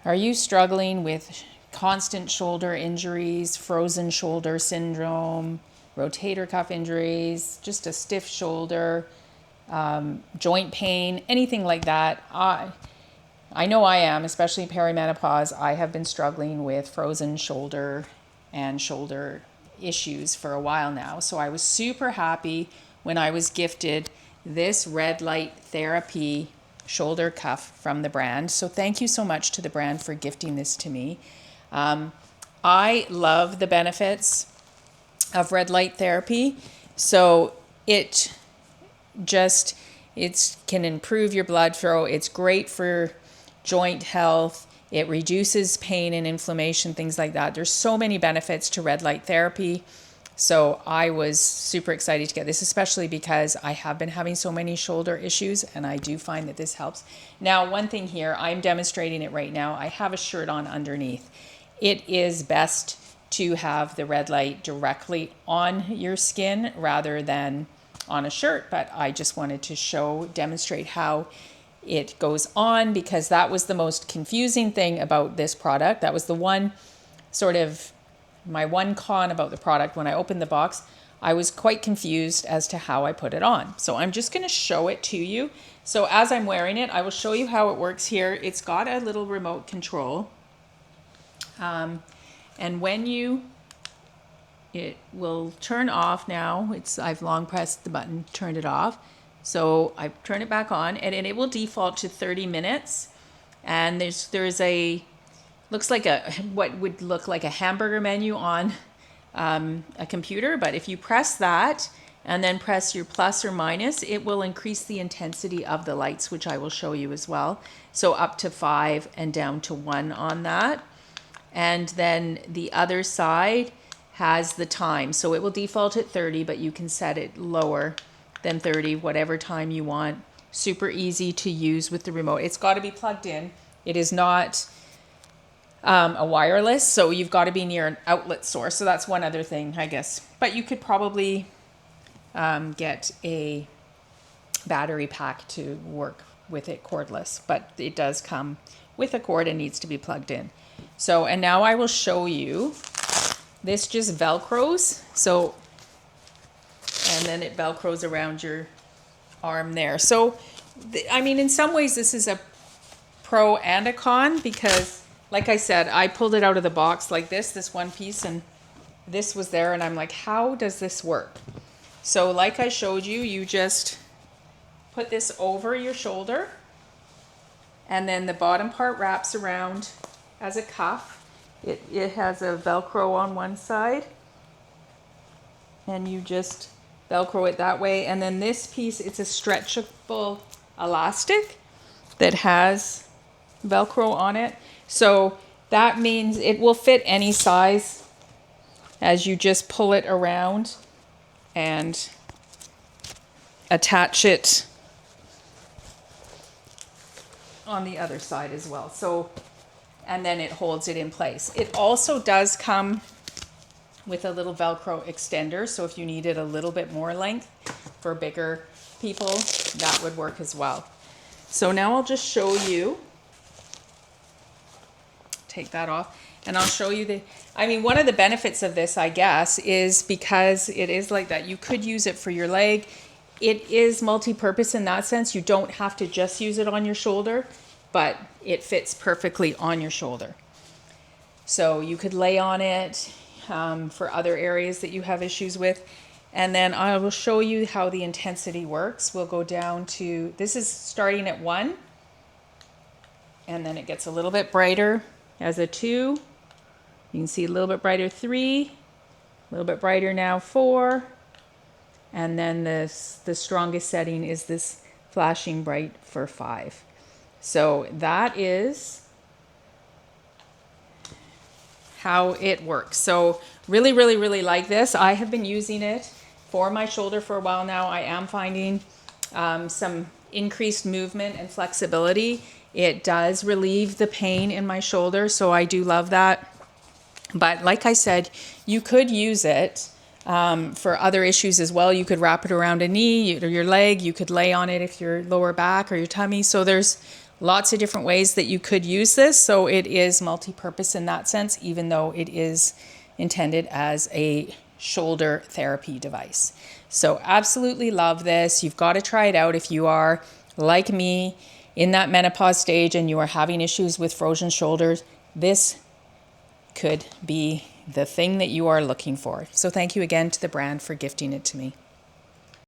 Are you struggling with constant shoulder injuries, frozen shoulder syndrome, rotator cuff injuries, just a stiff shoulder, joint pain, anything like that? I know I am, especially perimenopause. I have been struggling with frozen shoulder and shoulder issues for a while now. So I was super happy when I was gifted this red light therapy shoulder cuff from the brand. So thank you so much to the brand for gifting this to me. I love the benefits of red light therapy. So it can improve your blood flow. It's great for joint health. It reduces pain and inflammation, things like that. There's so many benefits to red light therapy. So I was super excited to get this, especially because I have been having so many shoulder issues, and I do find that this helps. Now, one thing here, I'm demonstrating it right now. I have a shirt on underneath. It is best to have the red light directly on your skin rather than on a shirt, but I just wanted to demonstrate how it goes on, because that was the most confusing thing about this product. That was the one sort of my one con about the product. When I opened the box, I was quite confused as to how I put it on. So I'm just going to show it to you. So as I'm wearing it, I will show you how it works here. It's got a little remote control. And when it will turn off now. I've long pressed the button, turned it off. So I turn it back on, and it will default to 30 minutes. And there's looks like what would look like a hamburger menu on a computer. But if you press that and then press your plus or minus, it will increase the intensity of the lights, which I will show you as well. So up to 5 and down to 1 on that. And then the other side has the time. So it will default at 30, but you can set it lower than 30, whatever time you want. Super easy to use with the remote. It's got to be plugged in. It is not a wireless, so you've got to be near an outlet source. So that's one other thing, I guess. But you could probably get a battery pack to work with it cordless, but it does come with a cord and needs to be plugged in. So, and now I will show you. This just Velcros. So, and then it Velcros around your arm there. So, I mean, in some ways this is a pro and a con, because like I said, I pulled it out of the box like this one piece, and this was there, and I'm like, how does this work? So like I showed you, you just put this over your shoulder, and then the bottom part wraps around as a cuff. It has a Velcro on one side, and you just Velcro it that way. And then this piece, it's a stretchable elastic that has Velcro on it. So that means it will fit any size as you just pull it around and attach it on the other side as well. So, and then it holds it in place. It also does come with a little Velcro extender. So if you needed a little bit more length for bigger people, that would work as well. So now I'll just show you, take that off, and I'll show you one of the benefits of this, I guess, is because it is like that. You could use it for your leg. It is multi-purpose in that sense. You don't have to just use it on your shoulder, but it fits perfectly on your shoulder. So you could lay on it for other areas that you have issues with. And then I will show you how the intensity works. We'll go down to, this is starting at 1, and then it gets a little bit brighter as a 2. You can see a little bit brighter 3, a little bit brighter now 4, and then the strongest setting is this flashing bright for 5. So that is how it works. So really, really, really like this. I have been using it for my shoulder for a while now. I am finding some increased movement and flexibility. It does relieve the pain in my shoulder, so I do love that. But like I said, you could use it for other issues as well. You could wrap it around a knee or your leg. You could lay on it if your lower back or your tummy. So there's lots of different ways that you could use this. So it is multi-purpose in that sense, even though it is intended as a shoulder therapy device. So absolutely love this. You've got to try it out if you are like me in that menopause stage and you are having issues with frozen shoulders. This could be the thing that you are looking for. So thank you again to the brand for gifting it to me.